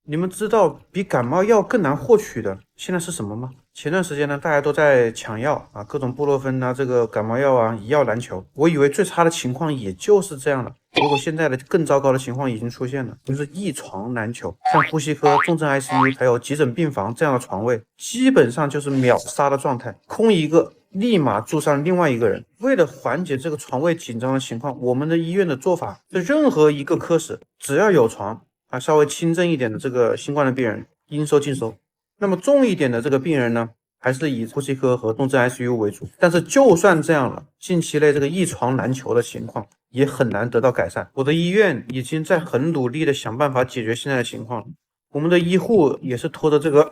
你们知道比感冒药更难获取的现在是什么吗？前段时间呢，大家都在抢药啊，各种布洛芬啊，这个感冒药啊，一药难求。我以为最差的情况也就是这样了，结果现在的更糟糕的情况已经出现了，就是一床难求。像呼吸科、重症 ICU 还有急诊病房这样的床位，基本上就是秒杀的状态，空一个立马住上另外一个人。为了缓解这个床位紧张的情况，我们的医院的做法是，任何一个科室只要有床啊，稍微轻症一点的这个新冠的病人应收尽收。那么重一点的这个病人呢，还是以呼吸科和重症 ICU 为主。但是就算这样了，近期内这个一床难求的情况也很难得到改善。我的医院已经在很努力的想办法解决现在的情况了。我们的医护也是拖着这个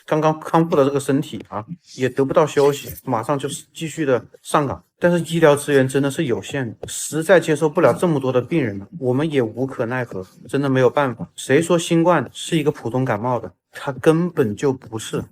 刚刚康复的这个身体啊，也得不到休息，马上就是继续的上岗。但是医疗资源真的是有限的，实在接受不了这么多的病人了，我们也无可奈何，真的没有办法。谁说新冠是一个普通感冒的？它根本就不是。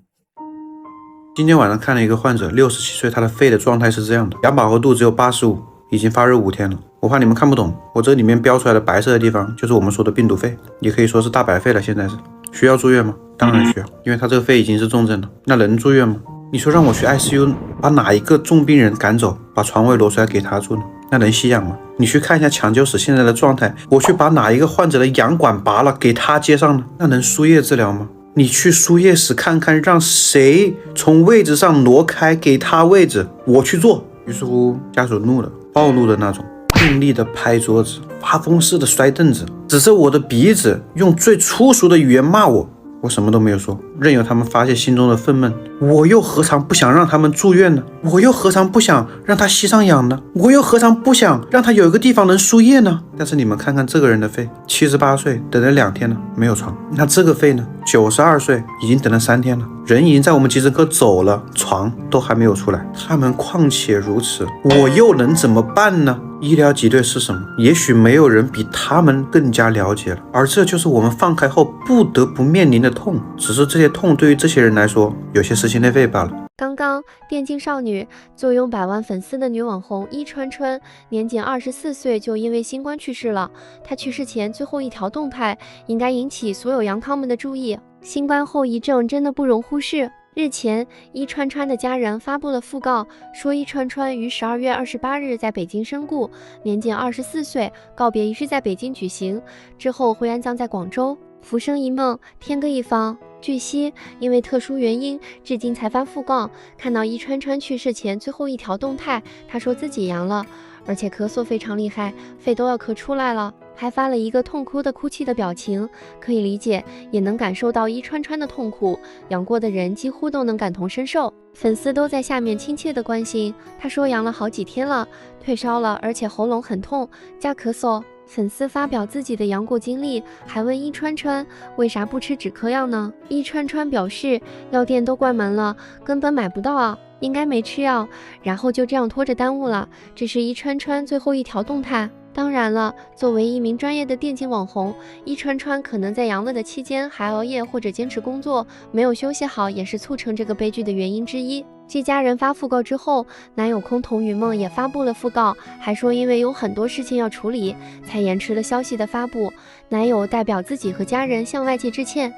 今天晚上看了一个患者，67岁，他的肺的状态是这样的，氧饱和度只有85，已经发热5天了。我怕你们看不懂，我这里面标出来的白色的地方就是我们说的病毒肺，也可以说是大白肺了。现在是需要住院吗？当然需要，因为他这个肺已经是重症了。那能住院吗？你说让我去 ICU 把哪一个重病人赶走，把床位挪出来给他住呢？那能吸氧吗？你去看一下抢救室现在的状态，我去把哪一个患者的氧管拔了给他接上呢？那能输液治疗吗？你去输液室看看，让谁从位置上挪开给他位置，我去做。于是乎家属怒了，暴怒的那种，用力的拍桌子，发疯似的摔凳子，指着我的鼻子，用最粗俗的语言骂我。我什么都没有说，任由他们发泄心中的愤懑。我又何尝不想让他们住院呢？我又何尝不想让他吸上氧呢？我又何尝不想让他有一个地方能输液呢？但是你们看看这个人的肺，78岁，等了2天了，没有床。那这个肺呢，92岁，已经等了3天了，人已经在我们急诊科走了，床都还没有出来。他们况且如此，我又能怎么办呢？医疗挤兑是什么？也许没有人比他们更加了解了，而这就是我们放开后不得不面临的痛，只是这些痛对于这些人来说有些撕心裂肺罢了。刚刚电竞少女、坐拥百万粉丝的女网红伊川川，年仅24岁就因为新冠去世了。她去世前最后一条动态应该引起所有阳康们的注意。新冠后遗症真的不容忽视。日前，伊川川的家人发布了讣告，说伊川川于12月28日在北京身故，年仅24岁，告别仪式在北京举行，之后会安葬在广州。浮生一梦，天各一方。据悉，因为特殊原因，至今才发讣告。看到伊川川去世前最后一条动态，他说自己阳了，而且咳嗽非常厉害，肺都要咳出来了，还发了一个痛哭的哭泣的表情。可以理解，也能感受到伊川川的痛苦，阳过的人几乎都能感同身受。粉丝都在下面亲切的关心，他说阳了好几天了，退烧了，而且喉咙很痛，加咳嗽。粉丝发表自己的阳过经历，还问伊川川为啥不吃止咳药呢？伊川川表示，药店都关门了，根本买不到啊，应该没吃药，然后就这样拖着耽误了。这是伊川川最后一条动态。当然了，作为一名专业的电竞网红，伊川川可能在阳了的期间还熬夜或者坚持工作，没有休息好，也是促成这个悲剧的原因之一。继家人发讣告之后，男友空桐雨梦也发布了讣告，还说因为有很多事情要处理，才延迟了消息的发布。男友代表自己和家人向外界致歉。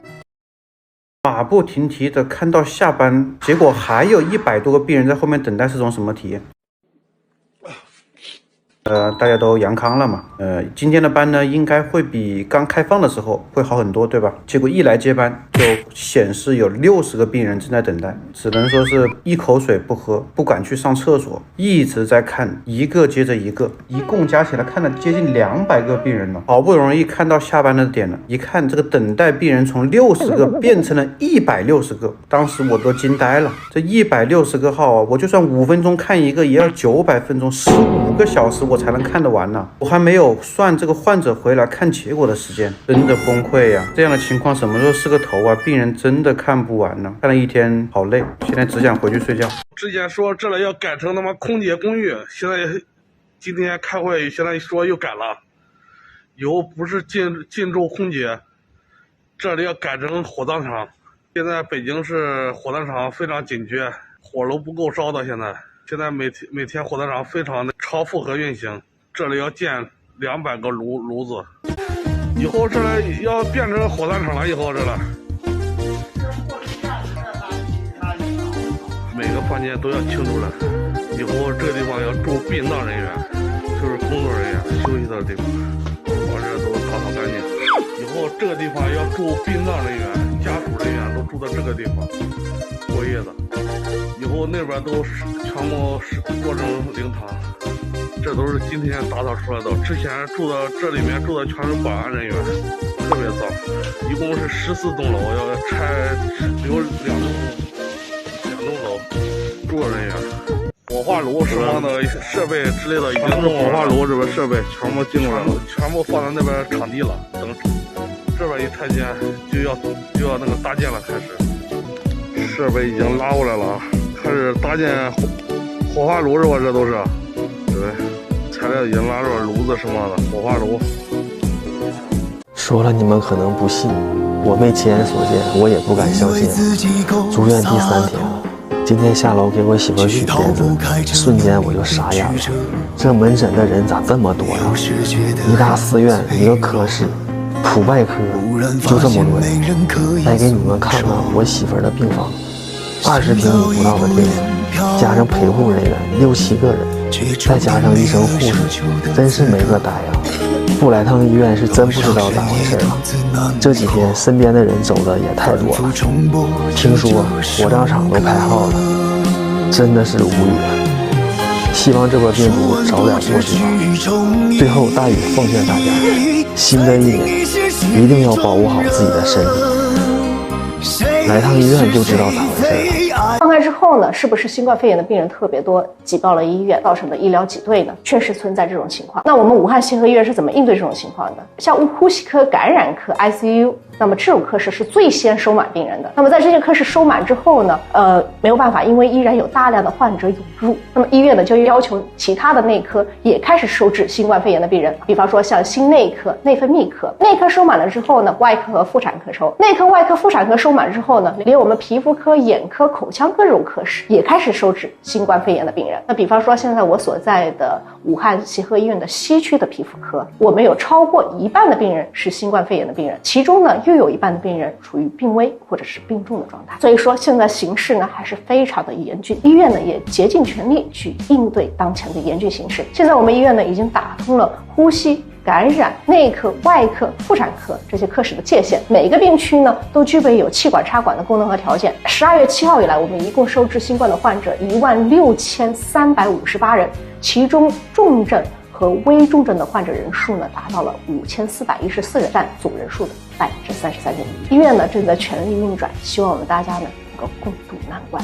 马不停蹄的看到下班，结果还有100多个病人在后面等待，是种什么体验？大家都阳康了嘛，今天的班呢应该会比刚开放的时候会好很多，对吧？结果一来接班就显示有60个病人正在等待，只能说是一口水不喝，不敢去上厕所，一直在看，一个接着一个，一共加起来看了接近200个病人了。好不容易看到下班的点了，一看这个等待病人从60个变成了160个，当时我都惊呆了。这160个号啊，我就算5分钟看一个，也要900分钟，15个小时我才能看得完呢。我还没有算这个患者回来看结果的时间，真的崩溃呀！这样的情况什么时候是个头啊？病人真的看不完呢，看了一天好累，现在只想回去睡觉。之前说这里要改成他妈空姐公寓，现在今天开会，现在说又改了，以后不是进驻空姐，这里要改成火葬场。现在北京市火葬场非常紧缺，火楼不够烧的，现在每天火葬场非常的超负荷运行，这里要建200个炉子。以后这来要变成火葬场了，以后这了。每个房间都要清除了，以后这个地方要住殡葬人员，就是工作人员休息的地方，把这都打扫干净。以后这个地方要住殡葬人员、家属人员都住在这个地方过夜的。以后那边都全部做成灵堂，这都是今天打扫出来的。之前住的这里面住的全是保安人员，特别脏。一共是14栋楼，要拆，有两栋楼住的人员。火化炉什么的设备之类的，已经是火化炉这边设备全部进入来了，全部放在那边场地了。等这边一拆迁就要那个搭建了，开始设备已经拉过来了啊，开始搭建火化炉是吧？这都是，对，材料已经拉入了，炉子什么的，火化炉。说了你们可能不信，我没亲眼所见，我也不敢相信。住院第3天了。今天下楼给我媳妇许片子，瞬间我就傻眼了。这门诊的人咋这么多呀？一大4院一个科室，普外科就这么多人。再给你们看看我媳妇的病房，20平米不到的地方，加上陪护人员6、7个人，再加上医生护士，真是没个呆呀！不来趟医院是真不知道咋回事了。这几天身边的人走的也太多了，听说火葬场都排号了，真的是无语。希望这波病毒早点过去吧。最后大宇奉劝大家，新的一年一定要保护好自己的身体，来趟医院就知道咋回事了。放开之后呢，是不是新冠肺炎的病人特别多，挤爆了医院，造成的医疗挤兑呢？确实存在这种情况。那我们武汉协和医院是怎么应对这种情况的？像呼吸科、感染科、ICU， 那么这种科室是最先收满病人的。那么在这些科室收满之后呢，没有办法，因为依然有大量的患者涌入，那么医院呢就要求其他的内科也开始收治新冠肺炎的病人，比方说像心内科、内分泌科。内科收满了之后呢，外科和妇产科收。内科、外科、妇产科收满之后呢，连我们皮肤科、眼科、口腔科这种科室也开始收治新冠肺炎的病人。那比方说现在我所在的武汉协和医院的西区的皮肤科，我们有超过1半的病人是新冠肺炎的病人，其中呢又有1半的病人处于病危或者是病重的状态。所以说现在形势呢还是非常的严峻，医院呢也竭尽全力去应对当前的严峻形势。现在我们医院呢已经打通了呼吸、感染、内科、外科、妇产科这些科室的界限，每一个病区呢都具备有气管插管的功能和条件。12月7号以来，我们一共收治新冠的患者16358人，其中重症和危重症的患者人数呢达到了5414人，占总人数的33.1%。医院呢正在全力运转，希望我们大家呢能够共度难关。